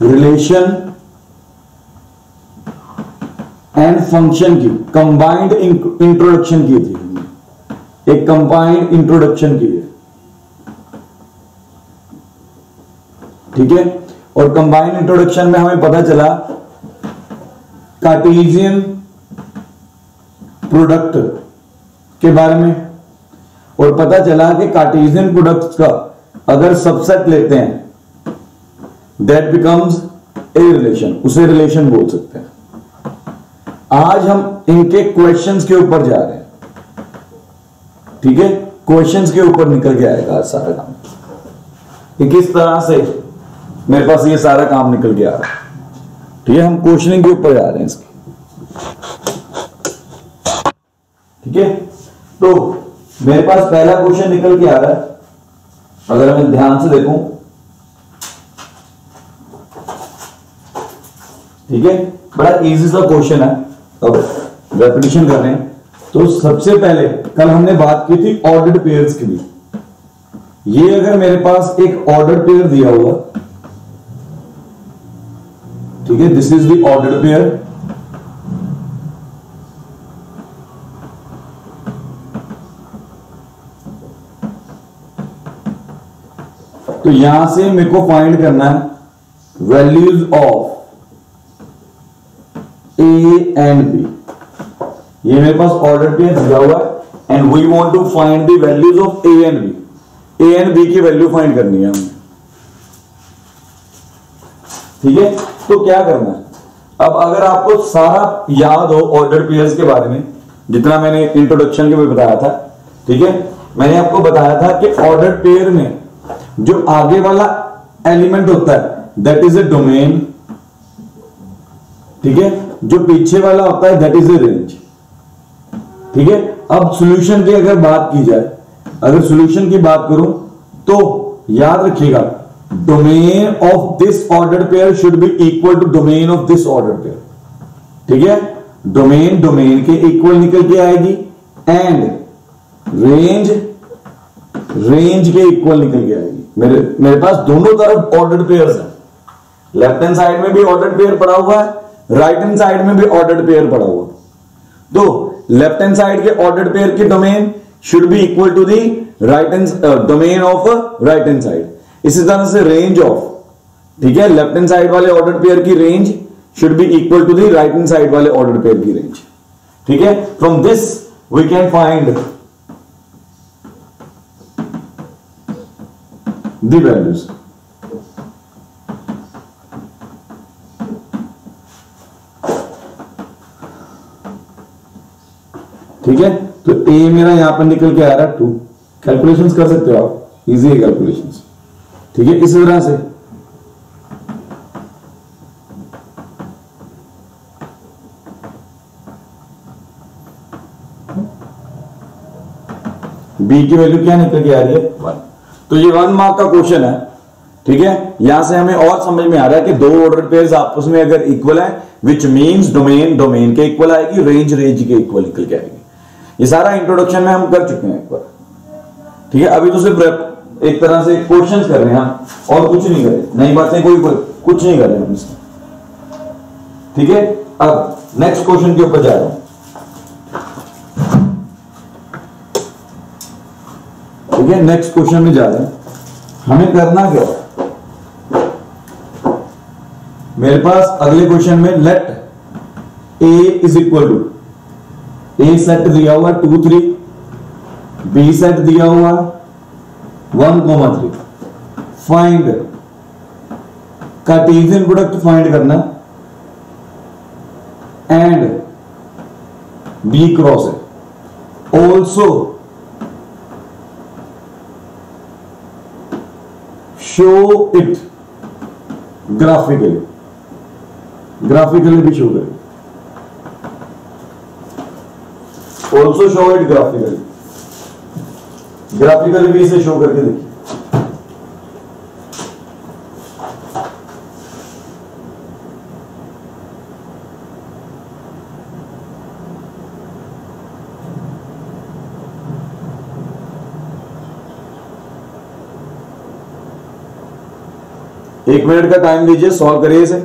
Relation and function की combined introduction की थी हमने, एक कंबाइंड इंट्रोडक्शन की है, ठीक है। और कंबाइंड इंट्रोडक्शन में हमें पता चला कार्टेशियन प्रोडक्ट के बारे में, और पता चला कि कार्टेशियन प्रोडक्ट्स का अगर सबसेट लेते हैं दैट बिकम्स ए रिलेशन, उसे रिलेशन बोल सकते हैं। आज हम इनके क्वेश्चंस के ऊपर जा रहे हैं, ठीक है। क्वेश्चंस के ऊपर निकल के आएगा आज सारा काम कि किस तरह से मेरे पास ये सारा काम निकल के आ रहा है, ठीक है। हम क्वेश्चनिंग के ऊपर जा रहे हैं इसके, ठीक है। तो मेरे पास पहला क्वेश्चन निकल के आ रहा है, अगर मैं ध्यान से देखूं, ठीक है। बड़ा इजी सा क्वेश्चन है, अब रेपिटेशन कर रहे हैं। तो सबसे पहले कल हमने बात की थी ऑर्डर्ड पेयर्स की भी। ये अगर मेरे पास एक ऑर्डर्ड पेयर दिया हुआ, ठीक है, this is the ordered pair, तो यहां से मेरे को फाइंड करना है values of A and B. ये मेरे पास ऑर्डर पेयर दिया हुआ है and we want to find the values of A and B. A and B की वैल्यू फाइंड करनी है हमें, ठीक है। तो क्या करना है, अब अगर आपको सारा याद हो ऑर्डर पेयर्स के बारे में, जितना मैंने इंट्रोडक्शन के में बताया था, ठीक है। मैंने आपको बताया था कि ऑर्डर पेयर में जो आगे वाला एलिमेंट होता है दैट इज ए डोमेन, ठीक है। जो पीछे वाला होता है दैट इज ए रेंज, ठीक है। अब सॉल्यूशन की अगर बात की जाए, अगर सॉल्यूशन की बात करूं तो याद रखिएगा domain of this ordered pair should be equal to domain of this ordered pair, ठीक है। डोमेन डोमेन के इक्वल निकल के आएगी एंड रेंज रेंज के इक्वल निकल के आएगी। मेरे पास दोनों तरफ ऑर्डर्ड पेयर्स हैं, लेफ्ट हैंड साइड में भी ऑर्डर्ड पेयर पड़ा हुआ है, राइट हैंड साइड में भी ऑर्डर्ड पेयर पड़ा हुआ। तो लेफ्ट हैंड साइड के ऑर्डर्ड पेयर की domain should be equal to the right hand domain of right hand side. इसी तरह से रेंज ऑफ, ठीक है, लेफ्ट हैंड साइड वाले ऑर्डर्ड पेयर की range should be equal to the right hand side वाले ordered pair की range, ठीक है। From this we can find the values, ठीक है। तो ए मेरा यहां पर निकल के आ रहा है 2। कैलकुलेशंस कर सकते हो आप, इजी है कैलकुलेशंस, ठीक है। इसी तरह से बी की वैल्यू क्या निकल के आ रही है 1। तो ये 1 मार्क का क्वेश्चन है, ठीक है। यहां से हमें और समझ में आ रहा है कि दो ऑर्डर पेयर्स आपस में अगर इक्वल है विच मींस डोमेन डोमेन के इक्वल आएगी, रेंज रेंज के इक्वल निकल के आएगी। ये सारा इंट्रोडक्शन में हम कर चुके हैं एक बार, ठीक है। अभी तो सिर्फ एक तरह से क्वेश्चंस कर रहे हैं हम, और कुछ नहीं कर रहे, नई बातें कोई कुछ नहीं कर रहे हम इसमें, ठीक है। अब नेक्स्ट क्वेश्चन के ऊपर जा रहा हूं, ठीक है। नेक्स्ट क्वेश्चन में जा रहे हैं, हमें करना क्या है। मेरे पास अगले क्वेश्चन में let A is equal to, A set दिया हुआ 2 3, बी सेट दिया हुआ 1 3। फाइंड कार्टेशियन प्रोडक्ट फाइंड करना एंड बी क्रॉस है। Also show it graphically, graphically भी शो करें, also show it graphically, graphically भी इसे शो करके देखिए। 1 मिनट का टाइम दीजिए, सॉल्व करिए इसे,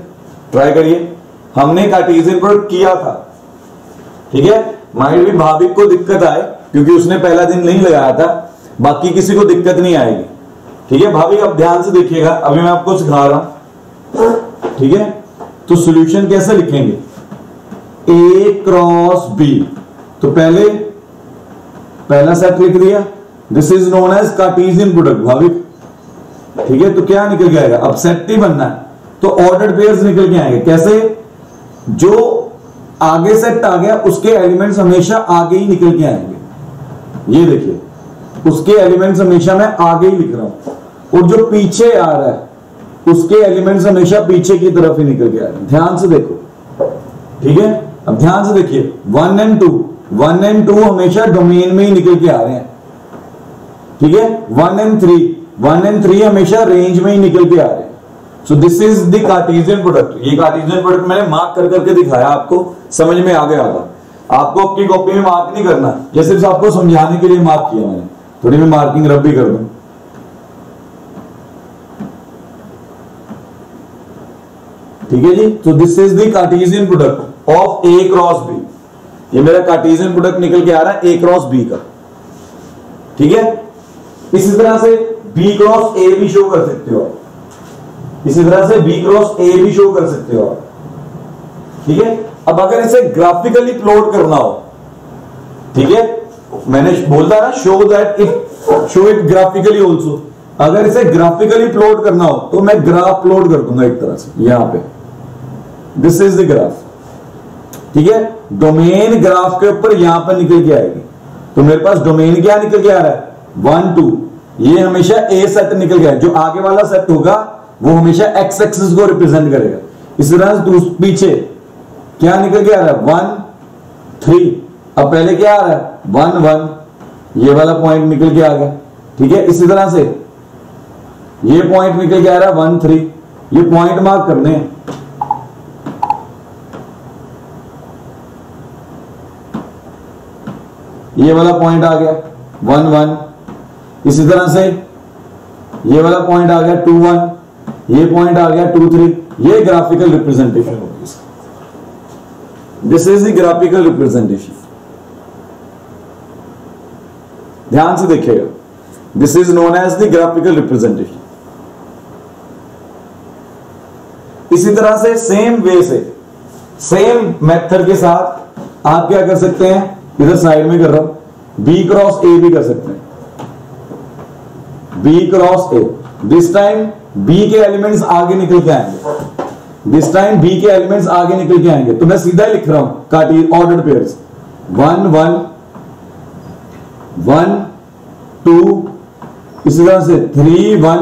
ट्राई करिए। हमने कार्टेशियन प्रोडक्ट किया था, ठीक है। माइंड भी भाविक को दिक्कत आए क्योंकि उसने पहला दिन नहीं लगाया था, बाकी किसी को दिक्कत नहीं आएगी, ठीक है। भाविक अब ध्यान से देखिएगा, अभी मैं आपको सिखा रहा हूं, ठीक है। तो सॉल्यूशन कैसे लिखेंगे, A क्रॉस B। तो पहला सेट लिख दिया, this is known as Cartesian product Bhavik, ठीक है। तो क्या निकल के आएगा, अब सेट ही बनना है तो ऑर्डर्ड पेयर्स निकल के आएंगे। कैसे, जो आगे सेट आ गया उसके एलिमेंट्स हमेशा आगे ही निकल के आएंगे। ये देखिए, उसके एलिमेंट्स हमेशा मैं आगे ही लिख रहा हूं, और जो पीछे आ रहा है उसके एलिमेंट्स हमेशा पीछे की तरफ ही निकल के आ रहे हैं। ध्यान से देखो, ठीक है। अब ध्यान से देखिए, 1 एंड 2 हमेशा डोमेन में ही निकल के आ रहे हैं, ठीक है। 1 एंड 3 हमेशा रेंज में ही निकल के आ रहे हैं। सो this is the Cartesian product. ये कार्टेशियन प्रोडक्ट मैंने मार्क कर करके दिखाया, आपको समझ में आ गया होगा। आपको आपकी कॉपी में मार्क नहीं करना, ये सिर्फ आपको समझाने के लिए मार्क किया मैंने। थोड़ी मैं मार्किंग रब भी कर दूं, ठीक है जी। तो this is the Cartesian product of A cross B। ये मेरा कार्टेशियन प्रोडक्ट निकल के आ रहा है A क्रॉस B का, ठीक है। इसी तरह से B क्रॉस A भी शो कर सकते हो, इसी तरह से B क्रॉस A भी शो कर सकते हो, ठीक है। अब अगर इसे ग्राफिकली प्लॉट करना हो, ठीक है, मैंने बोलता ना शो इट ग्राफिकली ऑल्सो। अगर इसे ग्राफिकली प्लॉट करना हो तो मैं ग्राफ प्लॉट कर दूंगा एक तरह से, यहां पे दिस इज द ग्राफ, ठीक है। डोमेन ग्राफ के ऊपर यहां पर निकल के आएगी। तो मेरे पास डोमेन क्या निकल के आ रहा है, 1 2। ये हमेशा A सेट निकल गया है, जो आगे वाला सेट होगा वो हमेशा एक्स एक्सिस को रिप्रेजेंट करेगा। इस तरह से पीछे क्या निकल के आ रहा है, 1 3। अब पहले क्या आ रहा है, 1 1, ये वाला पॉइंट निकल के आ गया, ठीक है। इसी तरह से ये पॉइंट निकल के आ रहा है 1 3। ये पॉइंट मार्क करने हैं, ये वाला पॉइंट आ गया 1 1। इसी तरह से ये वाला पॉइंट आ गया 2 1, ये पॉइंट आ गया 2 3। ये ग्राफिकल रिप्रेजेंटेशन होगी इसकी। This is the graphical representation. ध्यान से देखिएगा, this is known as the graphical representation. इसी तरह से सेम वे से, सेम मेथड के साथ आप क्या कर सकते हैं, इधर साइड में कर रहा हूं, B क्रॉस A भी कर सकते हैं, B cross A। This time B के एलिमेंट्स आगे निकल के आएंगे, दिस टाइम B के एलिमेंट्स आगे निकल के आएंगे। तो मैं सीधा लिख रहा हूं कार्टेशियन ऑर्डर्ड पेयर्स, 1 1 1 2। इसी तरह से 3 1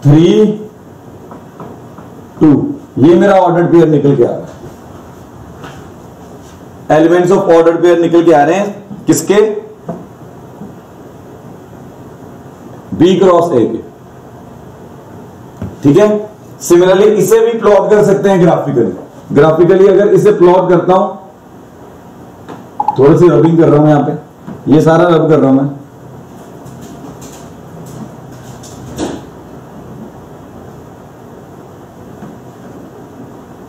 3 2। ये मेरा ऑर्डर्ड पेयर निकल के आ रहा है। एलिमेंट्स ऑफ ऑर्डर्ड पेयर निकल के आ रहे हैं किसके, B क्रॉस A के, ठीक है। सिमिलरली इसे भी प्लॉट कर सकते हैं ग्राफिकली। ग्राफिकली अगर इसे प्लॉट करता हूं, थोड़ी सी रबिंग कर रहा हूं, यहां पे ये सारा रब कर रहा हूं मैं,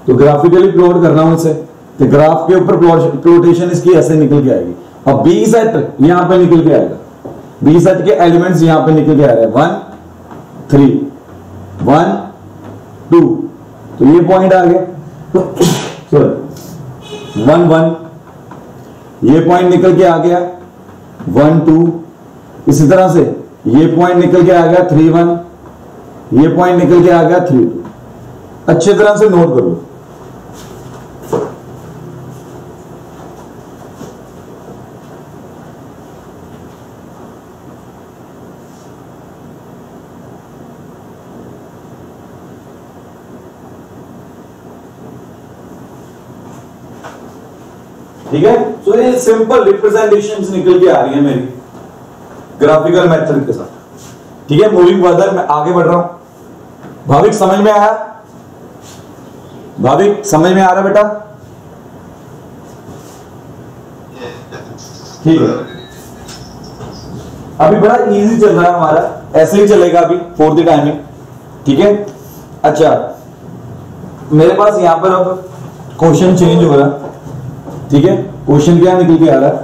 तो ग्राफिकली प्लॉट कर रहा हूं इसे, तो ग्राफ के ऊपर प्लॉटेशन इसकी ऐसे निकल के आएगी। अब B सेट यहां पे निकल के आएगा, B सेट के एलिमेंट्स यहां पे निकल के आ रहे हैं 1 3 1 2। तो ये पॉइंट आ गया, सॉरी 1 1। ये पॉइंट निकल के आ गया 1 2। इसी तरह से ये पॉइंट निकल के आ गया 3 1, ये पॉइंट निकल के आ गया 3 2। अच्छे तरह से नोट करो। ठीक है। तो ये सिंपल रिप्रेजेंटेशंस निकल के आ रही है मेरी ग्राफिकल मेथड के साथ, ठीक है। मूविंग फर्दर, मैं आगे बढ़ रहा हूं। भाविक समझ में आया, भाविक समझ में आ रहा बेटा, ठीक है। अभी बड़ा इजी चल रहा है हमारा, ऐसे ही चलेगा अभी फॉर द टाइमिंग, ठीक है। अच्छा, मेरे पास यहां पर अब क्वेश्चन चेंज हो रहा है, ठीक है। क्वेश्चन क्या निकल के आ रहा है,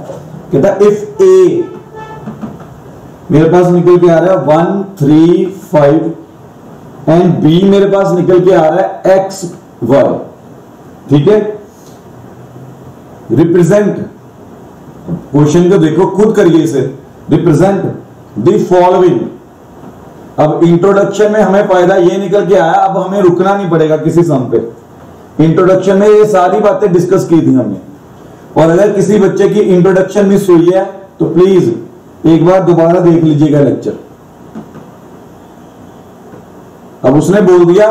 कहता है इफ ए, मेरे पास निकल के आ रहा है 1 3 5 एंड बी मेरे पास निकल के आ रहा है एक्स वाई, ठीक है। रिप्रेजेंट, क्वेश्चन को देखो खुद करिए इसे, रिप्रेजेंट द फॉलोइंग। अब इंट्रोडक्शन में हमें फायदा ये निकल के आया, अब हमें रुकना नहीं पड़ेगा किसी सम पे। इंट्रोडक्शन में ये सारी बातें डिस्कस की थी हमने, और अगर किसी बच्चे की इंट्रोडक्शन मिस हुई है तो प्लीज एक बार दोबारा देख लीजिएगा लेक्चर। अब उसने बोल दिया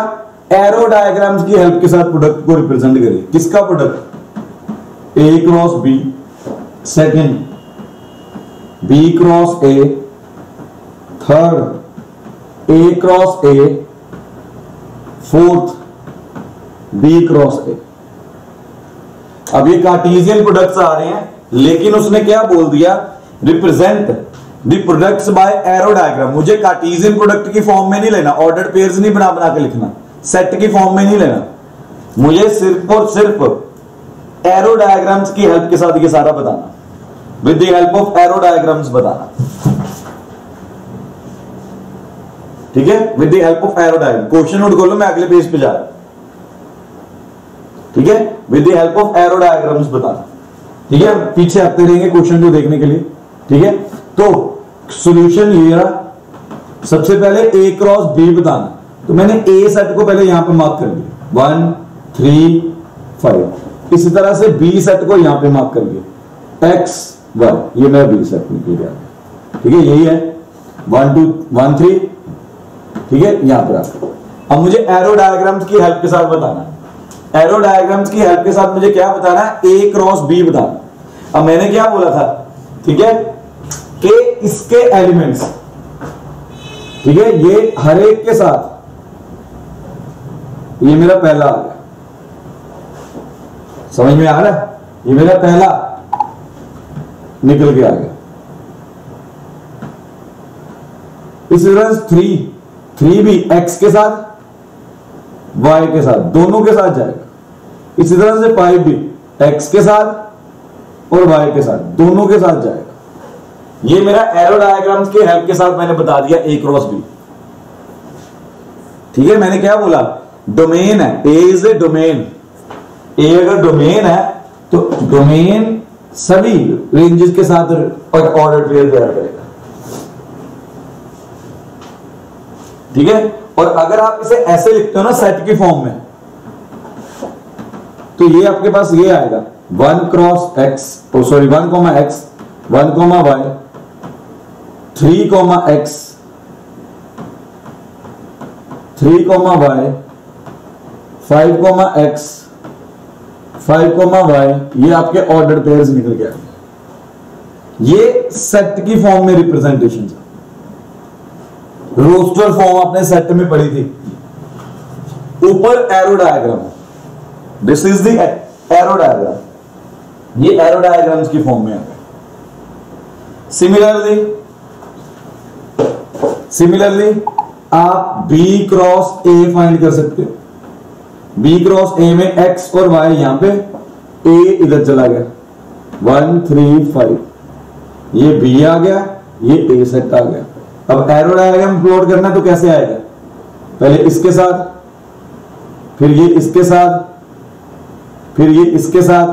एरो डायग्राम्स की हेल्प के साथ प्रोडक्ट को रिप्रेजेंट करिए। किसका product? A cross B, second B cross A, third A cross A, fourth B cross A. अब ये कार्टेशियन प्रोडक्ट्स आ रहे हैं, लेकिन उसने क्या बोल दिया, represent the products by arrow diagram. मुझे कार्टेशियन प्रोडक्ट की फॉर्म में नहीं लेना, ऑर्डर्ड पेयर्स नहीं बना बना के लिखना, सेट की फॉर्म में नहीं लेना, मुझे सिर्फ और सिर्फ एरो डायग्राम्स की हेल्प के साथ ये सारा बताना, with the help of arrow diagrams बताना, ठीक है, with the help of arrow diagram. Question note कर लो, मैं अगले पेज पे जा रहा हूं, ठीक है, with the help of arrow diagrams बताना, ठीक है। पीछे आते रहेंगे क्वेश्चन को देखने के लिए, ठीक है। तो सॉल्यूशन ये रहा, सबसे पहले ए क्रॉस बी बताना, तो मैंने ए सेट को पहले यहां पे मार्क कर लिया 1 3 5। इसी तरह से बी सेट को यहां पे मार्क कर लिया एक्स वाई, ये मेरा बी सेट निकल गया, ठीक है। यही है 1 2 1 3, ठीक है, यहां पर। अब मुझे एरो डायग्राम्स की हेल्प के साथ बताना, एरो डायग्राम्स की हेल्प के साथ मुझे क्या बताना है, ए क्रॉस बी बताना। अब मैंने क्या बोला था, ठीक है, कि इसके एलिमेंट्स, ठीक है, ये हर एक के साथ, ये मेरा पहला आ गया, समझ में आ रहा है, ये मेरा पहला निकल के आ गया। इस तरह 3 भी एक्स के साथ वाई के साथ दोनों के साथ जाएगा। इसी तरह से 5 भी एक्स के साथ और वाई के साथ दोनों के साथ जाएगा। ये मेरा एरो डायग्राम्स के हेल्प के साथ मैंने बता दिया ए क्रॉस बी, ठीक है। मैंने क्या बोला, डोमेन है, ए इज ए डोमेन, ए अगर डोमेन है तो डोमेन सभी रेंजेस के साथ ऑर्डर पेयर तैयार करेगा, ठीक है। और अगर आप इसे ऐसे लिखते हो ना सेट की फॉर्म में, तो ये आपके पास ये आएगा 1 cross X, sorry 1 comma X, 1 comma Y, 3 comma X, 3 comma Y, 5 comma X, 5 comma Y. ये आपके ऑर्डर पेयर्स निकल के आएंगे। ये सेट की फॉर्म में रिप्रेजेंटेशन है। रोस्टर फॉर्म आपने सेट में पढ़ी थी, ऊपर arrow diagram, this is the arrow diagram, ये एरो डायग्राम्स की फॉर्म में आ गया। सिमिलरली आप बी क्रॉस ए फाइंड कर सकते हो। बी क्रॉस ए में एक्स और वाई, यहां पे ए इधर चला गया 1 3 5, ये बी आ गया, ये ए सेट आ गया। अब एरो डायग्राम प्लॉट करना तो कैसे आएगा, पहले इसके साथ, फिर ये इसके साथ, फिर ये इसके साथ,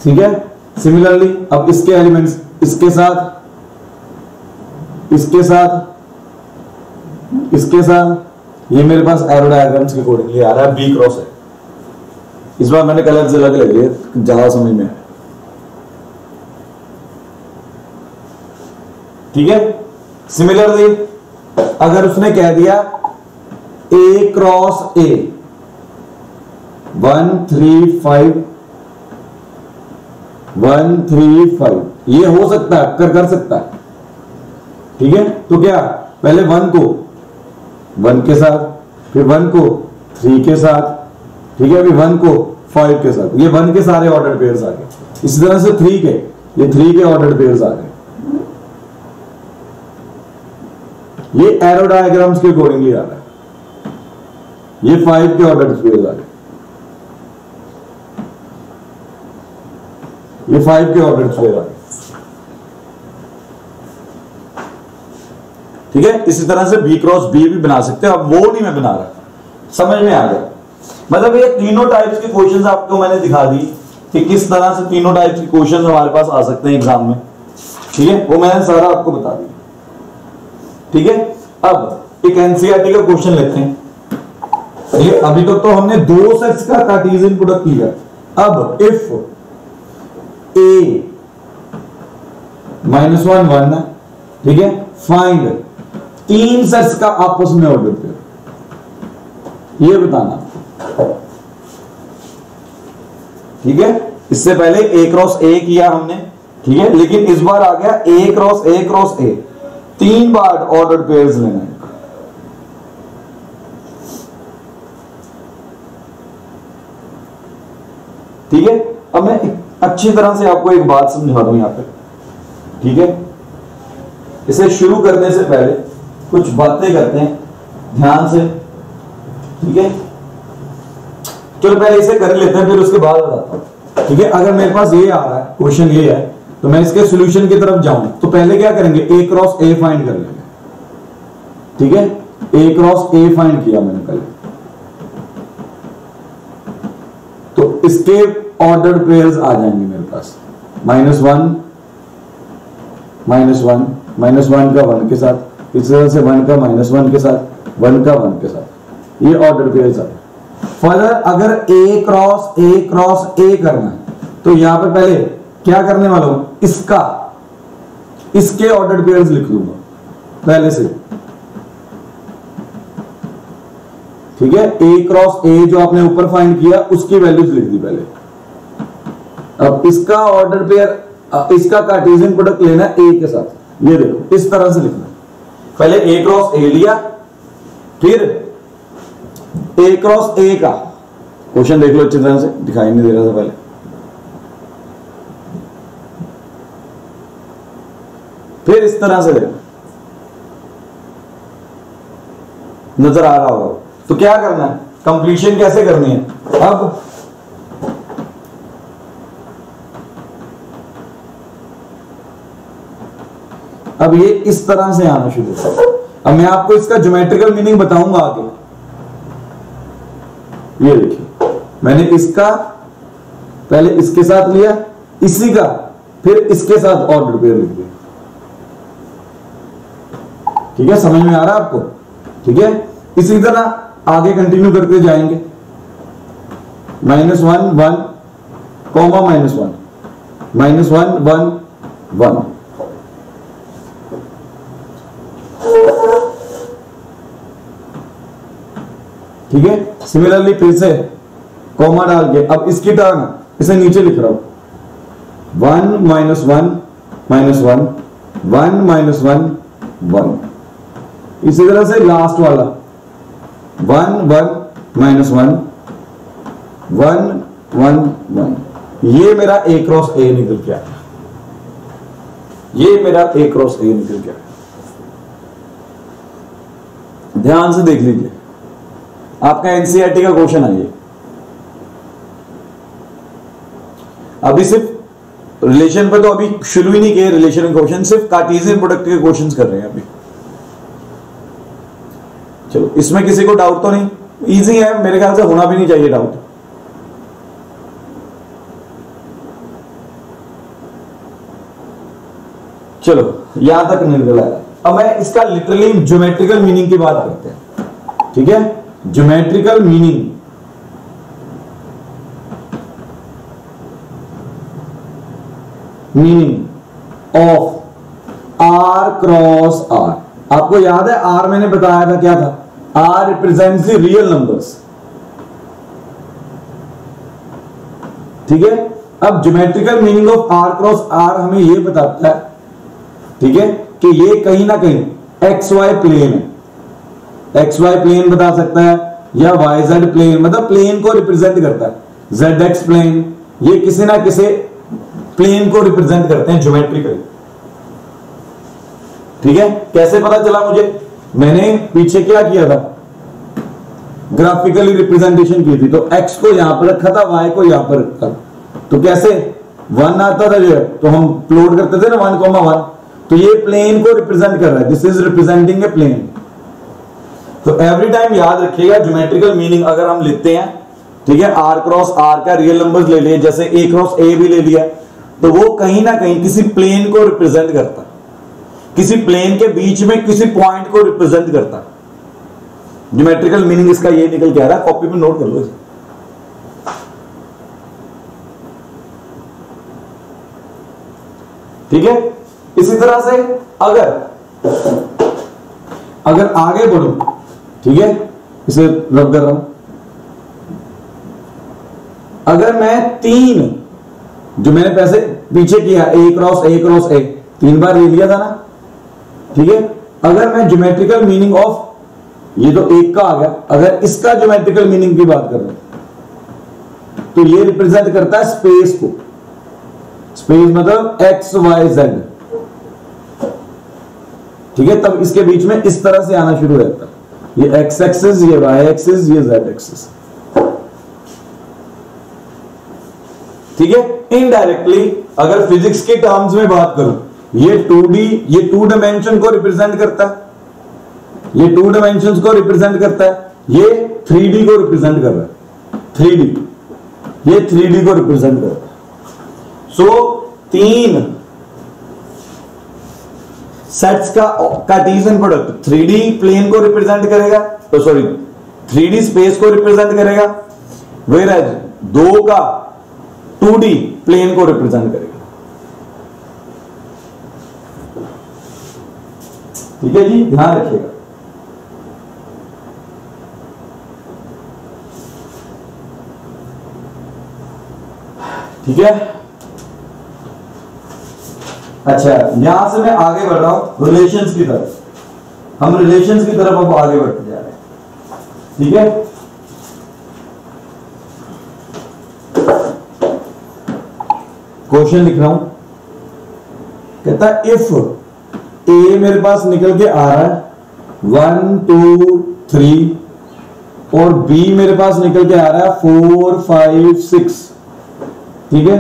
ठीक है। सिमिलरली अब इसके एलिमेंट्स इसके साथ, इसके साथ, इसके साथ, ये मेरे पास एरो डायग्राम्स के अकॉर्डिंगली आ रहा है, बी क्रॉस है। इस बार मैंने कलर से अलग लगे, ज्यादा समझ में, ठीक है। सिमिलरली अगर उसने कह दिया ए क्रॉस ए 1 3 5 1 3 5, ये हो सकता है, कर सकता है, ठीक है। तो क्या, पहले 1 को 1 के साथ, फिर 1 को 3 के साथ, ठीक है, अभी 1 को 5 के साथ, ये 1 के सारे ऑर्डर पेयर्स आ गए। इसी तरह से 3 के, ये 3 के ऑर्डर पेयर्स आ गए। ये एरो डायग्राम्स के अकॉर्डिंगली आ रहा है, ये 5 के ऑर्डर स्पेस आ रहे, ये 5 के ऑर्डर स्पेस आ रहे, ठीक है। इसी तरह से बी क्रॉस बी भी बना सकते हो, अब वो नहीं मैं बना रहा, समझ में आ गया। मतलब ये तीनों टाइप्स के क्वेश्चंस आपको मैंने दिखा दी कि किस तरह से तीनों टाइप्स के क्वेश्चंस हमारे पास आ सकते हैं एग्जाम में, ठीक है, वो मैंने सारा आपको बता दिया, ठीक है। अब एक एनसीईआरटी का क्वेश्चन लेते हैं, ये अभी तक तो हमने दो सेट्स का कार्टेशियन प्रोडक्ट किया, अब इफ a -1 1, ठीक है, फाइंड 3 सेट्स का आपस में ऑर्डर पेयर, ये बताना, ठीक है। इससे पहले a क्रॉस a किया हमने, ठीक है, लेकिन इस बार आ गया a cross a cross a, 3 bar order pairs लेना है, ठीक है। अब मैं अच्छी तरह से आपको एक बात समझा दूं यहां पे, ठीक है। इसे शुरू करने से पहले कुछ बातें करते हैं ध्यान से, ठीक है। चलो पहले इसे कर लेते हैं, फिर उसके बाद बताता हूं, ठीक है। अगर मेरे पास ये आ रहा है, क्वेश्चन ये है, तो मैं इसके सॉल्यूशन की तरफ जाऊं तो पहले क्या करेंगे, a क्रॉस a फाइंड कर लेंगे, ठीक है। a क्रॉस a फाइंड किया मैंने पहले, तो इसके ऑर्डर्ड पेयर्स आ जाएंगे मेरे पास, -1 -1 का 1 के साथ, इस तरह से 1 का -1 के साथ, 1 का 1 के साथ, ये ऑर्डर पेयर्स आ रहे। फर्दर अगर a क्रॉस a करना है तो यहां पे पहले क्या करने वाला हूं, इसके ऑर्डर पेयर्स लिख दूंगा पहले से, ठीक है। a क्रॉस a जो आपने ऊपर फाइंड किया उसकी वैल्यूज लिख दी पहले। अब इसका ऑर्डर पेयर, इसका कार्टेशियन प्रोडक्ट लेना है a के साथ, ये देखो इस तरह से लिखना, पहले a क्रॉस a लिया, फिर a क्रॉस a का क्वेश्चन देख लो अच्छी तरह से, दिखाई नहीं दे रहा था पहले, फिर इस तरह से देखो, नजर आ रहा होगा। तो क्या करना है, कंप्लीशन कैसे करनी है, अब ये इस तरह से आना शुरू होगा। अब मैं आपको इसका ज्योमेट्रिकल मीनिंग बताऊंगा आगे। ये देखिए, मैंने इसका पहले इसके साथ लिया, इसी का फिर इसके साथ ऑर्डर पेयर लिख दिया, ठीक है, समझ में आ रहा है आपको, ठीक है। इसी तरह आगे कंटिन्यू करते जाएंगे, -1 1 -1 -1 1 1, ठीक है। सिमिलरली फिर से कॉमा डाल के अब इसकी टर्न, इसे नीचे लिख रहा हूं, 1 -1 -1 1 -1 1, इसी तरह से लास्ट वाला 1 1 -1 1 1 1, ये मेरा a क्रॉस a निकल गया, ये मेरा a क्रॉस a निकल गया। ध्यान से देख लीजिए, आपका एनसीईआरटी का क्वेश्चन है ये। अभी सिर्फ रिलेशन पे तो अभी शुरू ही नहीं किए, रिलेशन क्वेश्चन सिर्फ कार्टेशियन प्रोडक्ट के क्वेश्चंस कर रहे हैं अभी। चलो, इसमें किसी को डाउट तो नहीं, इजी है, मेरे ख्याल से होना भी नहीं चाहिए डाउट। चलो, यहां तक निकल आया। अब मैं इसका लिटरली ज्योमेट्रिकल मीनिंग की बात करते हैं, ठीक है। Geometrical meaning, of R cross R, आपको याद है आर मैंने बताया था क्या था, R represents the real numbers, ठीक है। अब geometrical meaning of R cross R हमें यह बताता है, ठीक है, कि ये कहीं ना कहीं एक्स वाई प्लेन है, एक्स वाई प्लेन बता सकता है, या वाई जेड प्लेन, मतलब प्लेन को रिप्रेजेंट करता है, जेड एक्स प्लेन, ये किसी ना किसी प्लेन को रिप्रेजेंट करते हैं ज्योमेट्रिकली, ठीक है। कैसे पता चला मुझे, मैंने पीछे क्या किया था, ग्राफिकली रिप्रेजेंटेशन की थी, तो x को यहां पर रखा था, y को यहां पर रखा था, तो कैसे 1 आता था जो, तो हम प्लॉट करते थे ना 1,1, तो ये प्लेन को रिप्रेजेंट कर रहा है, this is representing a plane. तो एवरी टाइम याद रखिएगा ज्योमेट्रिकल मीनिंग अगर हम लेते हैं, ठीक है, r क्रॉस r का रियल नंबर्स ले लिए, जैसे a क्रॉस a भी ले लिया, तो वो कहीं ना कहीं किसी प्लेन को रिप्रेजेंट करता है, किसी प्लेन के बीच में किसी पॉइंट को रिप्रेजेंट करता है। ज्योमेट्रिकल मीनिंग इसका ये निकल के आ रहा है, कॉपी पे नोट कर लो। ठीक है, इसी तरह से अगर आगे बढ़ो, ठीक है, इसे रब कर रहा हूं, अगर मैं 3 जो मैंने पैसे पीछे किया a क्रॉस a 3 बार ले लिया था ना, ठीक है, अगर मैं ज्योमेट्रिकल मीनिंग ऑफ ये तो एक का आ गया, अगर इसका ज्योमेट्रिकल मीनिंग की बात करें तो ये रिप्रेजेंट करता है स्पेस को, स्पेस मतलब x y z, ठीक है, तब इसके बीच में इस तरह से आना शुरू रहता है, ये x एक्सिस, ये y एक्सिस, ये z एक्सिस, ठीक है। इनडायरेक्टली अगर फिजिक्स के टर्म्स में बात करूं, ये 2D, ये 2 डायमेंशन को रिप्रेजेंट करता है, ये 2 डायमेंशंस को रिप्रेजेंट करता है, ये 3D को रिप्रेजेंट कर रहा है, 3D, ये 3D को रिप्रेजेंट कर रहा है। सो 3 सेट्स का कार्टेशियन प्रोडक्ट 3D प्लेन को रिप्रेजेंट करेगा, तो सॉरी 3D स्पेस को रिप्रेजेंट करेगा, वेयरएज 2 का 2D प्लेन को रिप्रेजेंट करेगा। ठीक है जी, ध्यान रखिएगा। ठीक है, अच्छा, यहां से मैं आगे बढ़ रहा हूं रिलेशंस की तरफ, हम रिलेशंस की तरफ अब आगे बढ़ते जा रहे हैं। ठीक है, क्वेश्चन लिख रहा हूं, कहता है इफ ए मेरे पास निकल के आ रहा है 1 2 3 और बी मेरे पास निकल के आ रहा है 4 5 6, ठीक है,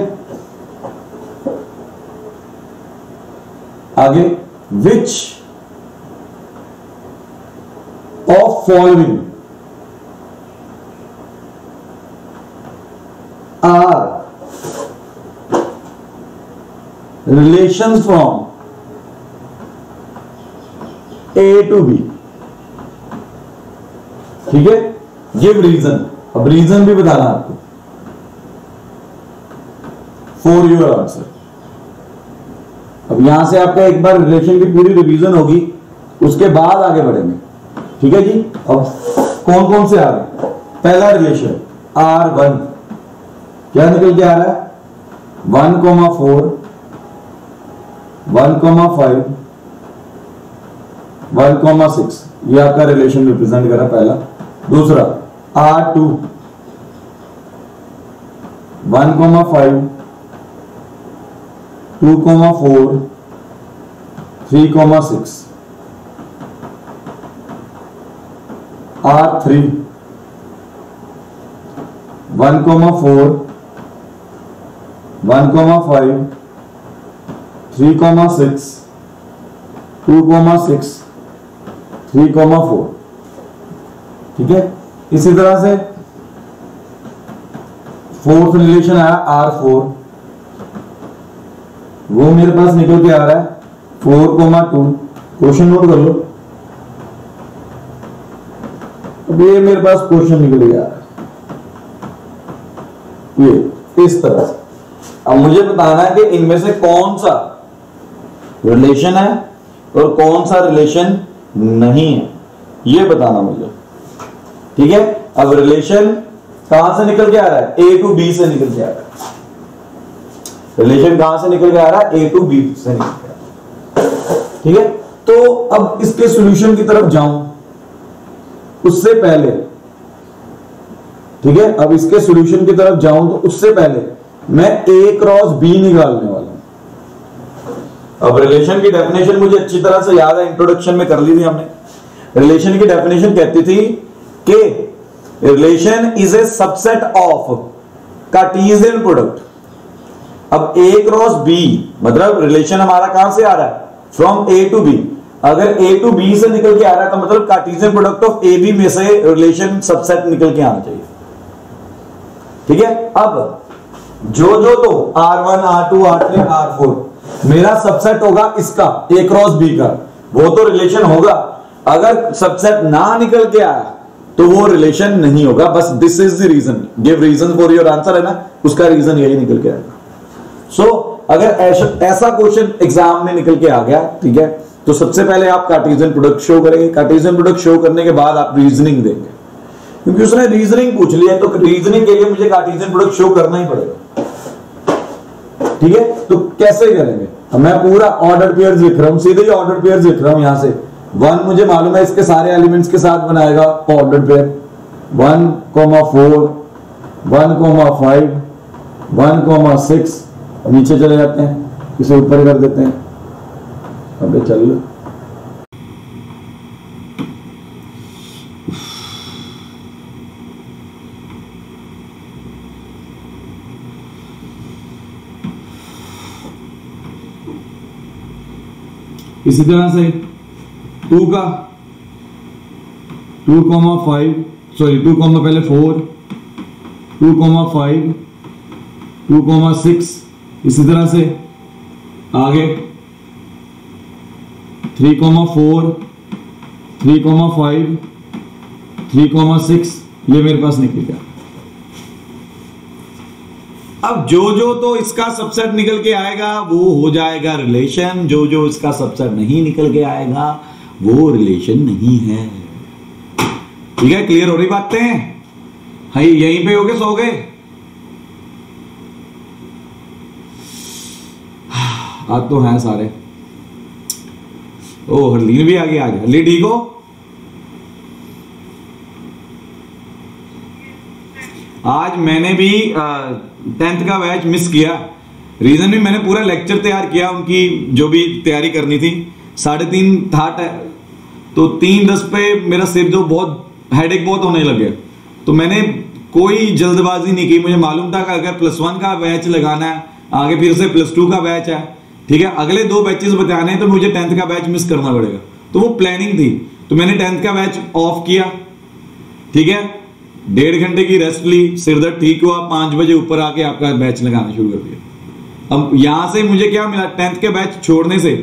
आगे which of following are relations from A to B, ठीक है, गिव रीजन, अब रीजन भी बताना आपको फॉर योर आंसर। अब यहां से आपका एक बार रिलेशन की पूरी रिवीजन होगी, उसके बाद आगे बढ़ेंगे। ठीक है जी, अब कौन कौन से आ रहे, पहला रिलेशन R1, क्या निकल के आ रहा है 1,4 1,5 1,6, ये आपका रिलेशन रिप्रेजेंट करा पहला। दूसरा R2 1,5 2,4 3,6, R3 1,4 1,5 3,6 2,6 3,4, ठीक है। इसी तरह से फोर्थ रिलेशन आया R4, वो मेरे पास निकल के आ रहा है 4,2, क्वेश्चन नोट कर लो। अब ये मेरे पास क्वेश्चन निकल के आ रहा है ये इस तरह से। अब मुझे बताना है कि इनमें से कौन सा रिलेशन है और कौन सा रिलेशन नहीं है, ये बताना मुझे। ठीक है, अब रिलेशन कहां से निकल के आ रहा है, A to B से निकल के आ रहा है। रिलेशन कहां से निकल के आ रहा है, A to B से निकल के आ रहा है। ठीक है, तो अब इसके सॉल्यूशन की तरफ जाऊं उससे पहले, ठीक है, अब इसके सॉल्यूशन की तरफ जाऊं तो उससे पहले मैं A क्रॉस B निकालने वाला हूं। अब रिलेशन की डेफिनेशन मुझे अच्छी तरह से याद है, इंट्रोडक्शन में कर ली थी हमने। रिलेशन की डेफिनेशन कहती थी कि relation is a subset of Cartesian product. अब ए क्रॉस बी मतलब रिलेशन हमारा कहां से आ रहा है, फ्रॉम ए टू बी। अगर ए टू बी से निकल के आ रहा है तो मतलब Cartesian product of A B में से रिलेशन सबसेट निकल के आना चाहिए। ठीक है, अब जो तो R1 R2 R3 R4 मेरा सबसेट होगा इसका ए क्रॉस बी का, वो तो रिलेशन होगा। अगर सबसेट ना निकल के आया तो वो रिलेशन नहीं होगा। बस this is the reason, give reason for your answer है ना, उसका रीजन यही निकल के आएगा। अगर ऐसा क्वेश्चन एग्जाम में निकल के आ गया, ठीक है, तो सबसे पहले आप कार्टेशियन प्रोडक्ट शो करेंगे। कार्टेशियन प्रोडक्ट शो करने के बाद आप रीजनिंग देंगे, क्योंकि उसने रीजनिंग पूछ लिया तो रीजनिंग के लिए मुझे कार्टेशियन प्रोडक्ट शो करना ही पड़ेगा। ठीक है, तो कैसे करेंगे? मैं पूरा ऑर्डर पेयर्स लिख रहा हूं, सीधे ही ऑर्डर पेयर्स लिख रहा हूं। यहां से 1 मुझे मालूम है इसके सारे एलिमेंट्स के साथ बनाएगा ऑर्डर पेयर, 1, 4, 1, 5, 1, 6। नीचे चले जाते हैं, इसे ऊपर कर देते हैं। अबे चल, इसी तरह से 2 का 2,5 सॉरी 2, पहले 4, 2,5, 2,6। इसी तरह से आगे 3,4, 3,5, 3,6 ये मेरे पास निकल गया। अब जो तो इसका सबसेट निकल के आएगा वो हो जाएगा रिलेशन, जो इसका सबसेट नहीं निकल के आएगा वो रिलेशन नहीं है। ठीक है, क्लियर हो रही बातें? हाई यहीं पे हो गए, सो गए? आज तो हैं सारे। ओ हरलीन भी आ गई आज। हरली ठीक हो? आज मैंने भी 10th का बैच मिस किया। रीजन भी मैंने पूरा लेक्चर तैयार किया, उनकी जो भी तैयारी करनी थी। 3:30 था तो 3:10 पे मेरा सिर जो बहुत हेडेक बहुत होने लग गया, तो मैंने कोई जल्दबाजी नहीं की। मुझे मालूम था कि अगर +1 का बैच लगाना है, आगे फिर से +2 का बैच है, ठीक है, अगले 2 बैचेस बताने हैं, तो मुझे 10th का बैच मिस करना पड़ेगा। तो वो प्लानिंग थी, तो मैंने 10th का बैच ऑफ किया। ठीक है, 1.5 घंटे की रेस्ट ली, सिरदर्द ठीक हुआ, 5 बजे ऊपर आके आपका बैच लगाना शुरू कर दिया। अब यहां से मुझे क्या मिला, 10th के बैच छोड़ने से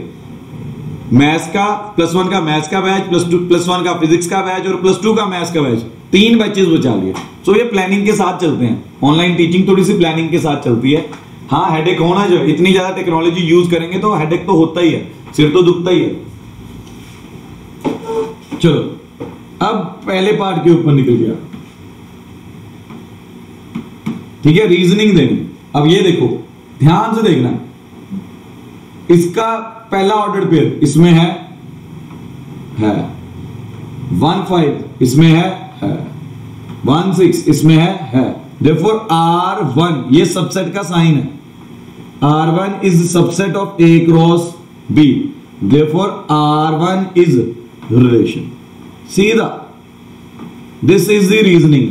मैथ्स का +1 का मैथ्स का बैच, +1 का फिजिक्स का बैच और +2 का मैथ्स का बैच, 3 बैचेस बचा लिए। सो ये प्लानिंग के साथ चलते हैं। ऑनलाइन टीचिंग थोड़ी सी प्लानिंग के साथ चलती है। हाँ, हेडेक होना, जो इतनी ज्यादा टेक्नोलॉजी यूज करेंगे तो हेडेक तो होता ही है, सिर तो दुखता ही है। चलो अब पहले पार्ट के ऊपर निकल गया। ठीक है, रीजनिंग देंगे। अब ये देखो, ध्यान से देखना, इसका पहला ऑर्डर पेयर इसमें है 1, 5 इसमें है 1, 6 इसमें है। Therefore R1 ये सबसेट का साइन है। R1 is subset of A cross B. Therefore R1 is relation. सीधा, this is the reasoning.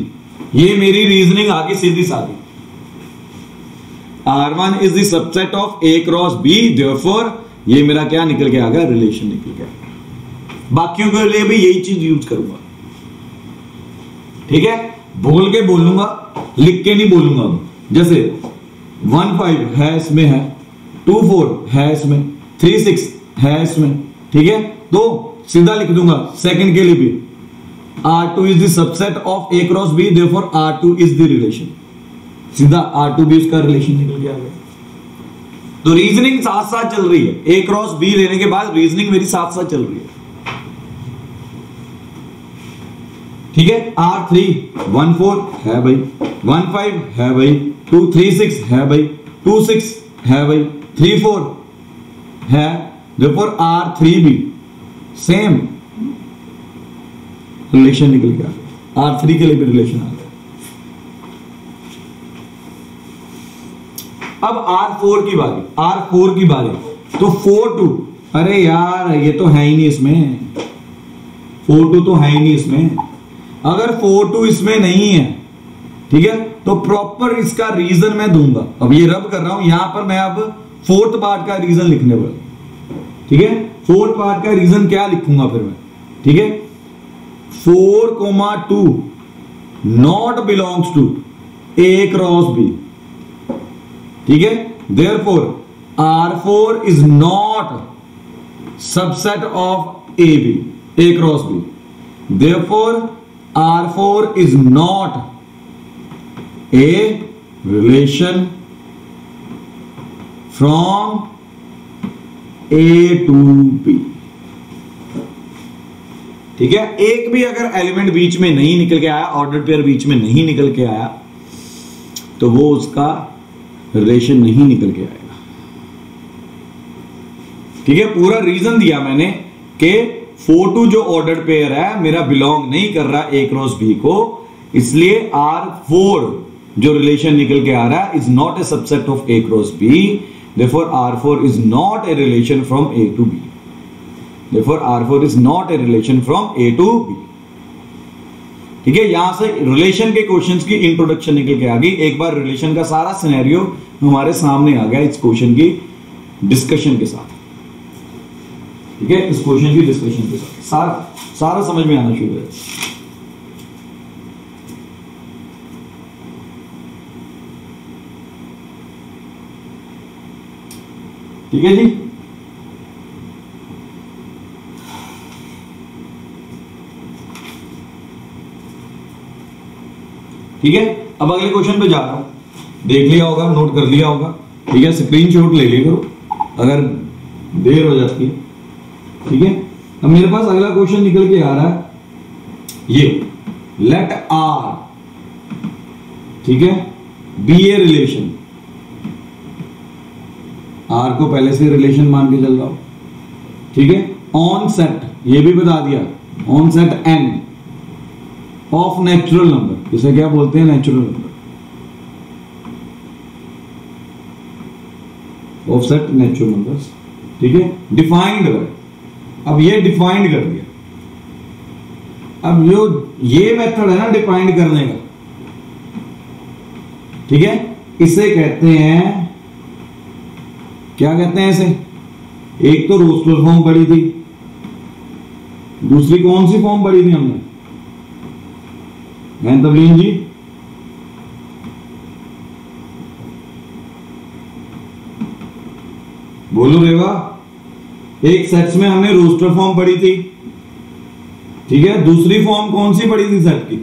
ये मेरी रीजनिंग आगे सीधी साधी। R1 is the subset of A cross B. Therefore ये मेरा क्या निकल के आ गया, रिलेशन निकल के आ गया। बाकियों के लिए भी यही चीज यूज करूंगा। ठीक है, बोल के बोलूंगा, लिख के नहीं बोलूंगा। जैसे 1, 5 है इसमें है, 2, 4 है इसमें, 3, 6 है इसमें। ठीक है, तो सीधा लिख दूंगा सेकंड के लिए भी, R2 is the subset of A cross B, therefore R2 is the relation। सीधा R2 भी उसका रिलेशन निकल के आ गया। तो रीजनिंग साथ साथ चल रही है। A क्रॉस B लेने के बाद रीजनिंग मेरी साथ साथ चल रही है। ठीक है, R3 1, 4 है भाई, 1, 5 है भाई, 2, 3, 6 है भाई, 2, 6 है भाई, 3, 4 है। therefore R3 भी सेम रिलेशन निकल गया। R3 के लिए भी रिलेशन आ गया। अब R4 की बारी, R4 की बारी। तो 4, 2, अरे यार ये तो है ही नहीं इसमें, 4 2 तो है ही नहीं इसमें। अगर 4 2 इसमें नहीं है, ठीक है, तो प्रॉपर इसका रीजन मैं दूंगा। अब ये रब कर रहा हूं, यहां पर मैं अब फोर्थ पार्ट का रीजन लिखने वाला, ठीक है। फोर्थ पार्ट का रीजन क्या लिखूंगा फिर मैं, ठीक है। 4, 2 not belongs to A cross B, ठीक है। Therefore R4 is not subset of AB, A cross B। Therefore R4 is not a relation from A to B, ठीक है। एक भी अगर एलिमेंट बीच में नहीं निकल के आया, ऑर्डर पेयर बीच में नहीं निकल के आया, तो वो उसका रिलेशन नहीं निकल के आएगा, ठीक है। पूरा रीजन दिया मैंने कि 4 2 जो ऑर्डर पेयर है मेरा बिलोंग नहीं कर रहा A क्रॉस B को, इसलिए R4 जो रिलेशन निकल के आ रहा है is not a subset of A cross B, therefore R4 is not a relation from A to B, therefore R4 is not a relation from A to B, ठीक है। यहां से रिलेशन के क्वेश्चंस की इंट्रोडक्शन निकल के आ गई। एक बार रिलेशन का सारा सिनेरियो हमारे सामने आ गया इस क्वेश्चन की डिस्कशन के साथ, ठीक है। इस क्वेश्चन की डिस्कशन के साथ सारा समझ में आना शुरू है। ठीक है जी, ठीक है। अब अगले क्वेश्चन पे जा रहा हूं, देख लिया होगा, नोट कर लिया होगा, ठीक है। स्क्रीनशॉट ले लिया करो अगर देर हो जाती है, ठीक है। अब मेरे पास अगला क्वेश्चन निकल के आ रहा है, ये लेट R, ठीक है, बी ए रिलेशन। R को पहले से रिलेशन मान के चल रहा हूं, ठीक है। ऑन सेट, ये भी बता दिया, on set N of natural number, इसे क्या बोलते हैं, natural number, of set natural numbers, ठीक है। डिफाइंड है, अब ये डिफाइंड कर दिया। अब जो ये मेथड है ना डिफाइंड करने का, ठीक है, इसे कहते हैं, क्या कहते हैं इसे, एक तो रोस्टर फॉर्म पढ़ी थी, दूसरी कौन सी फॉर्म पढ़ी थी हमने, तबलीन जी, बोलो रेवा। एक सेट्स में हमने रोस्टर फॉर्म पढ़ी थी, ठीक है। दूसरी फॉर्म कौन सी पढ़ी थी सेट की,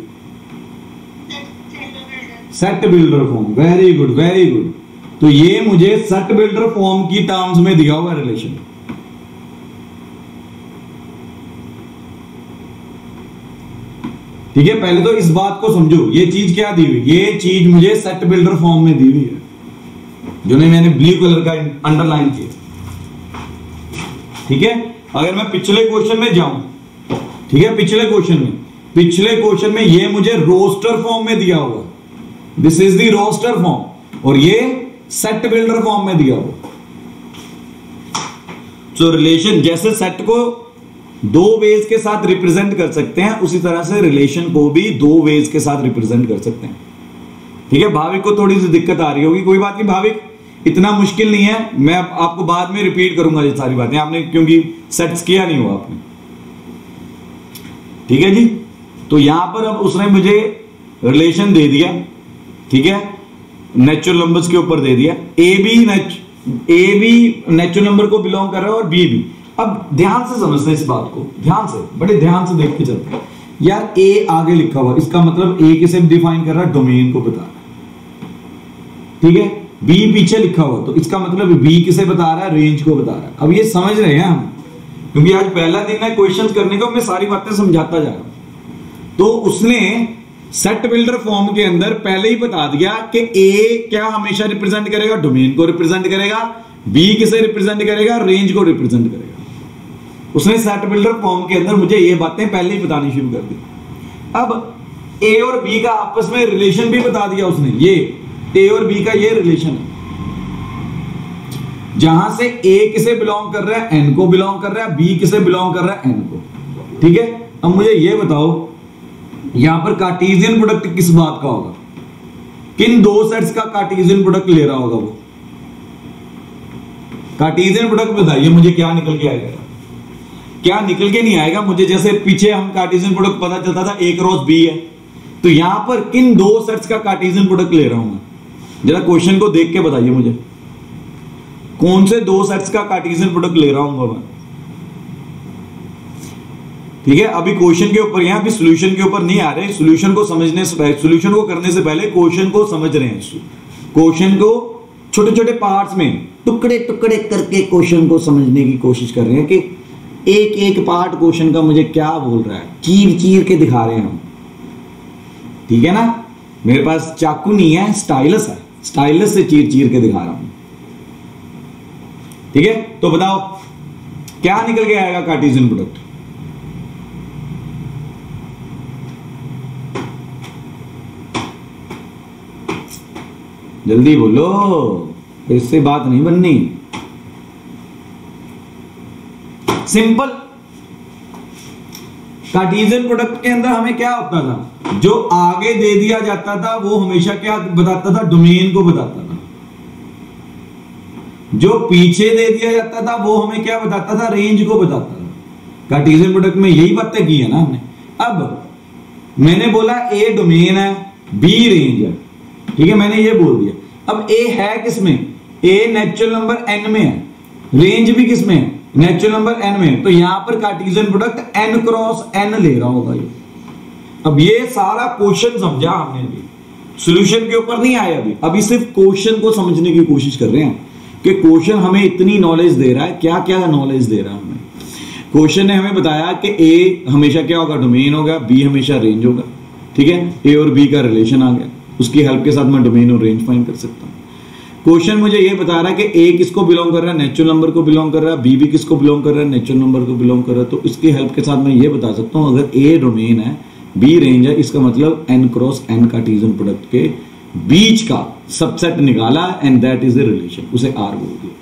set builder form. Very good, very good. तो ये मुझे सेट बिल्डर फॉर्म की टर्म्स में दिया हुआ रिलेशन, ठीक है। पहले तो इस बात को समझो, ये चीज क्या दी हुई, ये चीज मुझे सेट बिल्डर फॉर्म में दी हुई है, जो ने मैंने ब्लू कलर का अंडरलाइन किया, ठीक है। अगर मैं पिछले क्वेश्चन में जाऊं, ठीक है, पिछले क्वेश्चन में ये मुझे रोस्टर फॉर्म में दिया हुआ, this is the roster form, और ये सेट बिल्डर फॉर्म में दिया हुआ। तो रिलेशन जैसे सेट को दो वेज के साथ रिप्रेजेंट कर सकते हैं, उसी तरह से रिलेशन को भी दो वेज के साथ रिप्रेजेंट कर सकते हैं, ठीक है। भाविक को थोड़ी सी दिक्कत आ रही होगी, कोई बात नहीं भाविक, इतना मुश्किल नहीं है, मैं आपको बाद में रिपीट करूंगा ये सारी बातें, आपने क्योंकि सेट्स किया नहीं हुआ आपने, ठीक है जी। तो यहां पर अब उसने मुझे रिलेशन दे दिया, ठीक है, नेचुरल नंबर्स के ऊपर दे दिया, ए बी नेचुरल नंबर को बिलोंग कर रहा है और बी भी। अब ध्यान से समझते हैं इस बात को, ध्यान से, बड़े ध्यान से देख के चलते हैं यार। ए आगे लिखा हुआ, इसका मतलब ए किसे डिफाइन कर रहा है, डोमेन को बता रहा है, ठीक है। बी पीछे लिखा हुआ, तो इसका मतलब बी किसे बता रहा है, रेंज को बता रहा है। अब ये समझ रहे हैं हम, क्योंकि आज पहला दिन है क्वेश्चंस करने का, मैं सारी बातें समझाता जा रहा हूं। तो उसने सेट बिल्डर फॉर्म के अंदर पहले ही बता दिया कि ए क्या हमेशा रिप्रेजेंट करेगा, डोमेन को रिप्रेजेंट करेगा, बी किसे रिप्रेजेंट करेगा, रेंज को रिप्रेजेंट करेगा। उसने सेट बिल्डर फॉर्म के अंदर मुझे ये बातें पहले ही बतानी शुरू कर दी। अब ए और बी का आपस में रिलेशन भी बता दिया उसने, ये ए और बी का ये रिलेशन है, जहां से ए किसे बिलोंग कर रहा है, एन को बिलोंग कर रहा है, बी किसे बिलोंग कर रहा है, एन को, ठीक है। अब मुझे ये बताओ यहां पर कार्टेशियन प्रोडक्ट किस बात का होगा, किन दो सेट्स का कार्टेशियन प्रोडक्ट ले रहा होगा वो? कार्टेशियन प्रोडक्ट बताइए मुझे, क्या निकल के आएगा? क्या निकल के नहीं आएगा मुझे? जैसे पीछे हम कार्टेशियन प्रोडक्ट पता चलता था A क्रॉस B है, तो यहां पर किन दो सेट्स का कार्टेशियन प्रोडक्ट ले रहा हूं मैं? जरा क्वेश्चन को देख के बताइए मुझे, कौन से दो सेट्स का कार्टेशियन प्रोडक्ट ले रहा हूं मैं? ठीक है, अभी क्वेश्चन के ऊपर, यहां अभी सॉल्यूशन के ऊपर नहीं आ रहे, सॉल्यूशन को समझने से पहले, सॉल्यूशन को करने से पहले क्वेश्चन को समझ रहे हैं। क्वेश्चन को छोटे छोटे पार्ट्स में टुकड़े टुकड़े करके क्वेश्चन को समझने की कोशिश कर रहे हैं कि एक एक पार्ट क्वेश्चन का मुझे क्या बोल रहा है, चीर चीर के दिखा रहे हैं हम। ठीक है ना, मेरे पास चाकू नहीं है, स्टाइलस है, स्टाइलस से चीर चीर के दिखा रहा हूं। ठीक है, तो बताओ क्या निकल के आएगा कार्टेशियन प्रोडक्ट? जल्दी बोलो, इससे बात नहीं बननी। सिंपल, कार्टेशियन प्रोडक्ट के अंदर हमें क्या होता था, जो आगे दे दिया जाता था वो हमेशा क्या बताता था, डोमेन को बताता था। जो पीछे दे दिया जाता था वो हमें क्या बताता था, रेंज को बताता था। कार्टेशियन प्रोडक्ट में यही बातें की है ना हमने। अब मैंने बोला A डोमेन है, B रेंज है, ठीक है, मैंने ये बोल दिया। अब A है किसमें? A नेचुरल नंबर n में है, रेंज भी किसमें है, नेचुरल नंबर n में। तो यहां पर Cartesian product n cross n ले रहा होगा ये। अब ये सारा क्वेश्चन समझा हमने, अभी सॉल्यूशन के ऊपर नहीं आया, अभी सिर्फ क्वेश्चन को समझने की कोशिश कर रहे हैं कि क्वेश्चन हमें इतनी नॉलेज दे रहा है, क्या क्या नॉलेज दे रहा है हमें। क्वेश्चन ने हमें बताया कि A हमेशा क्या होगा, डोमेन होगा, B हमेशा रेंज होगा। ठीक है, A और B का रिलेशन आ गया, उसकी हेल्प के साथ मैं डोमेन और रेंज फाइंड कर सकता हूं। क्वेश्चन मुझे ये बता रहा है कि A किसको बिलोंग कर रहा है, नेचुरल नंबर को बिलोंग कर रहा है, B भी किसको बिलोंग कर रहा है, नेचुरल नंबर को बिलोंग कर रहा है। तो इसकी हेल्प के साथ मैं ये बता सकता हूं, अगर A डोमेन है, B रेंज है, इसका मतलब n cross n Cartesian product के बीच का सबसेट निकाला and that is a relation, उसे R बोल दिया,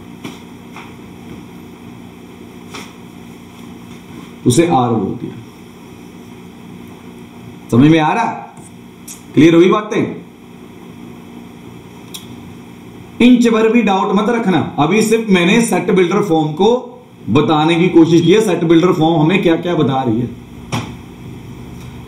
उसे R बोल दिया। समझ में आ रहा? क्लियर हुई बातें? इंच भर भी डाउट मत रखना, अभी सिर्फ मैंने सेट बिल्डर फॉर्म को बताने की कोशिश की है। सेट बिल्डर फॉर्म हमें क्या क्या बता रही है,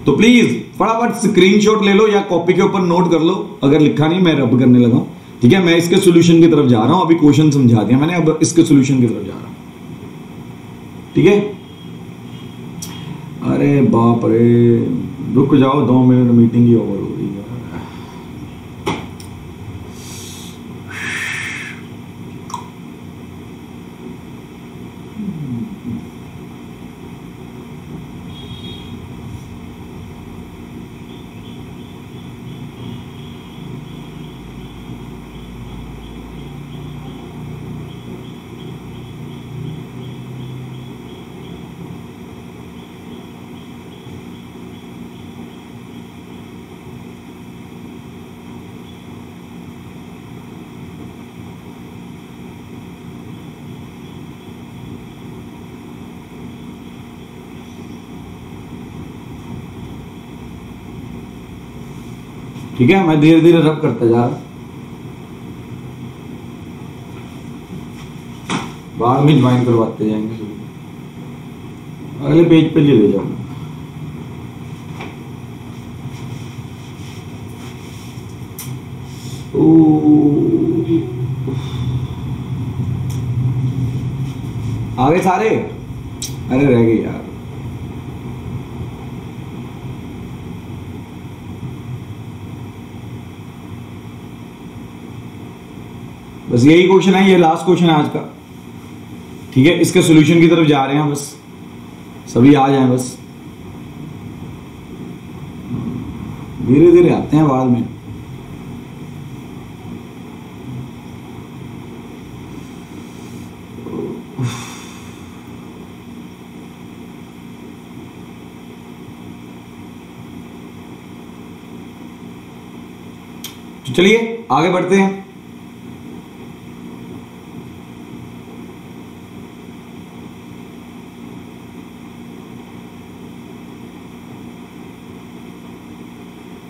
तो प्लीज फटाफट स्क्रीनशॉट ले लो या कॉपी के ऊपर नोट कर लो। अगर लिखा नहीं मैं रब करने लगा हूं। ठीक है, मैं इसके सॉल्यूशन की तरफ जा रहा हूं, अभी क्वेश्चन समझा दिया मैंने, अब इसके सॉल्यूशन की तरफ जा रहा हूं। ठीक है, अरे बाप रे, रुक जाओ 2 मिनट, मीटिंग ही ओवर हो रही है। ठीक है, मैं धीरे धीरे रब करता जा रहा, बाद में ज्वाइन करवाते जाएंगे, अगले पेज पे ले जाऊंगा। आगे सारे, अरे रह गए यार। बस यही क्वेश्चन है, ये लास्ट क्वेश्चन है आज का। ठीक है, इसके सॉल्यूशन की तरफ जा रहे हैं, बस सभी आ जाएं, बस धीरे धीरे आते हैं बाद में। तो चलिए आगे बढ़ते हैं।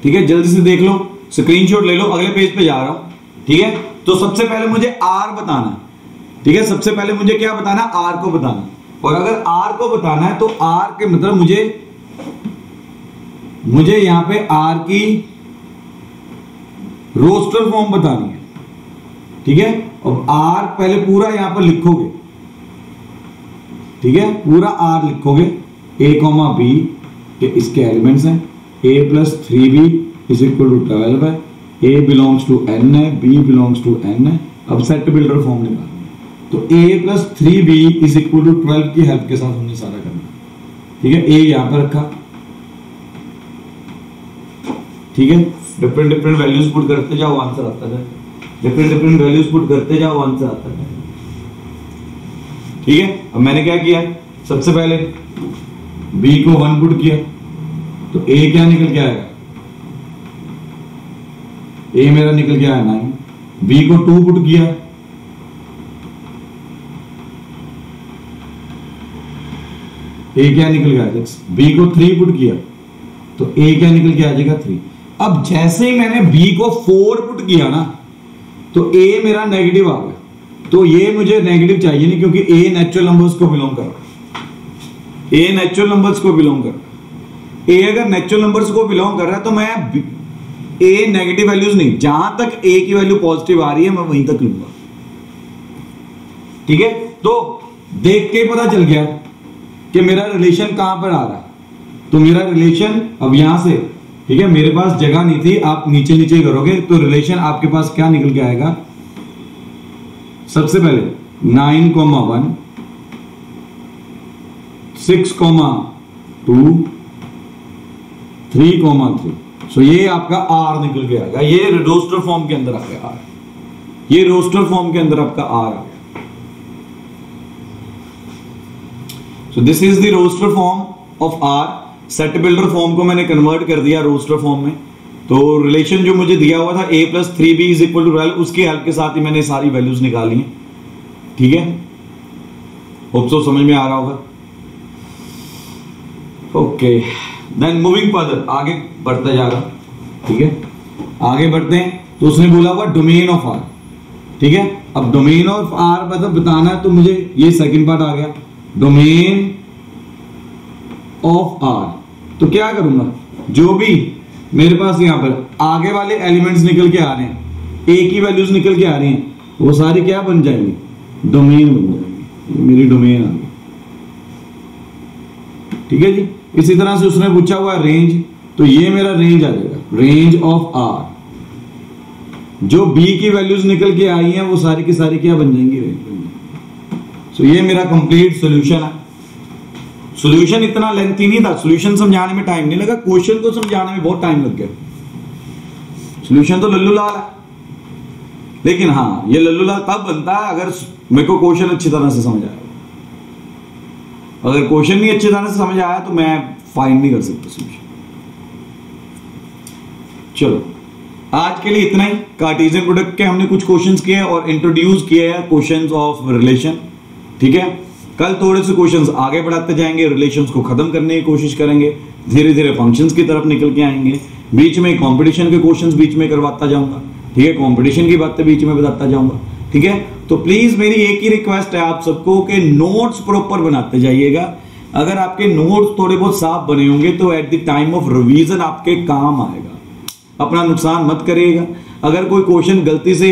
ठीक है, जल्दी से देख लो, स्क्रीनशॉट ले लो, अगले पेज पे जा रहा हूं। ठीक है, तो सबसे पहले मुझे आर बताना, ठीक है, सबसे पहले मुझे क्या बताना, आर को बताना। और अगर आर को बताना है तो आर के मतलब मुझे यहां पे आर की रोस्टर फॉर्म बतानी है। ठीक है, अब आर पहले पूरा यहां पर लिखोगे, ठीक है, पूरा आर लिखोगे, a कॉमा बी के इसके एलिमेंट्स हैं, a plus 3b is equal to 12 है, a बिलोंग्स टू n है, b बिलोंग्स टू n है। अब सेट बिल्डर फॉर्म निकालना, तो a plus 3b is equal to 12 की हेल्प के साथ हमने सारा करना। ठीक है, a यहां पर रखा, ठीक है, डिफरेंट डिफरेंट वैल्यूज पुट करते जाओ, आंसर आता है, डिफरेंट डिफरेंट वैल्यूज पुट करते जाओ, आंसर आता है। ठीक है, अब मैंने क्या किया, सबसे पहले b को 1 पुट किया, तो a क्या निकल के आएगा, a मेरा निकल के आया 9, b को 2 पुट किया, a क्या निकल गया 6, b को 3 पुट किया, तो a क्या निकल के आ जाएगा 3। अब जैसे ही मैंने b को 4 पुट किया ना, तो a मेरा नेगेटिव आ गया, तो ये मुझे नेगेटिव चाहिए नहीं, क्योंकि a नेचुरल नंबर्स को बिलोंग कर रहा है, a नेचुरल नंबर्स को बिलोंग कर रहा है। a अगर नेचुरल नंबर्स को बिलोंग कर रहा है तो मैं a नेगेटिव वैल्यूज नहीं, जहां तक a की वैल्यू पॉजिटिव आ रही है मैं वहीं तक लूंगा। ठीक है, तो देख के पता चल गया कि मेरा रिलेशन कहां पर आ रहा है, तो मेरा रिलेशन अब यहां से, ठीक है, मेरे पास जगह नहीं थी, आप नीचे नीचे करोगे तो रिलेशन आपके पास क्या निकल के आएगा, सबसे पहले 9,1 6,2 3,3। सो ये आपका आर निकल के आएगा, ये रोस्टर फॉर्म के अंदर आ गया आर, ये रोस्टर फॉर्म के अंदर आपका आर आ गया। So this is the roster form of R. Set builder form को मैंने कन्वर्ट कर दिया रोस्टर फॉर्म में, तो रिलेशन जो मुझे दिया हुआ था a plus 3b is equal to 12, उसकी हेल्प के साथ ही मैंने सारी वैल्यूज निकाली हैं। ठीक है, होप सो समझ में आ रहा होगा। ओके, देन मूविंग फर्दर, आगे बढ़ता जा रहा। ठीक है, आगे बढ़ते हैं, तो उसने बोला हुआ डोमेन ऑफ आर। ठीक है, अब डोमेन ऑफ आर मतलब बताना है, तो मुझे ये सेकंड पार्ट आ गया, डोमेन ऑफ आर। तो क्या करूंगा, जो भी मेरे पास यहां पर आगे वाले एलिमेंट्स निकल के आ रहे हैं, a की वैल्यूज निकल के आ रही हैं, वो सारी क्या बन जाएंगी, डोमेन बन जाएंगी, मेरी डोमेन आ गई। ठीक है जी, इसी तरह से उसने पूछा हुआ रेंज, तो ये मेरा रेंज आ जाएगा, रेंज ऑफ आर। जो b की वैल्यूज निकल के आई हैं वो सारी की सारी क्या बन जाएंगी, रेंज बन जाएंगी। सो ये मेरा कंप्लीट सोल्यूशन है। सॉल्यूशन इतना लेंथी नहीं था, सॉल्यूशन समझाने में टाइम नहीं लगा, क्वेश्चन को समझाने में बहुत टाइम लग गया। सॉल्यूशन तो लल्लू लाल है, लेकिन हाँ ये लल्लू लाल तब बनता है अगर मेरे को क्वेश्चन अच्छी तरह से समझ आया। अगर क्वेश्चन नहीं अच्छी तरह से समझ आया तो मैं फाइंड नहीं कर सकता सॉल्यूशन। चलो आज के लिए इतना ही। कार्टेशियन प्रोडक्ट के हमने कुछ क्वेश्चंस किए और इंट्रोड्यूस किए हैं क्वेश्चंस ऑफ रिलेशन। ठीक है, कल थोड़े से क्वेश्चंस आगे बढ़ाते जाएंगे, रिलेशंस को खत्म करने की कोशिश करेंगे, धीरे धीरे फंक्शंस की तरफ निकल के आएंगे। बीच में कंपटीशन के क्वेश्चंस बीच में करवाता जाऊंगा। ठीक है, कंपटीशन की बातें बीच में बताता जाऊंगा। ठीक है, तो प्लीज मेरी एक ही रिक्वेस्ट है आप सबको कि नोट्स प्रॉपर बनाते जाइएगा। अगर आपके नोट्स थोड़े बहुत साफ बने होंगे तो at the time of revision आपके काम आएगा। अपना नुकसान मत करिएगा। अगर कोई क्वेश्चन गलती से,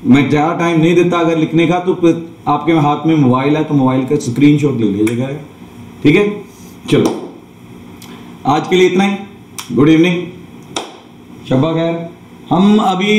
मैं ज्यादा टाइम नहीं देता अगर लिखने का, तो आपके हाथ में मोबाइल है तो मोबाइल का स्क्रीनशॉट ले लीजिएगा। ठीक है, चलो आज के लिए इतना ही। गुड इवनिंग, शब्बा खैर। हम अभी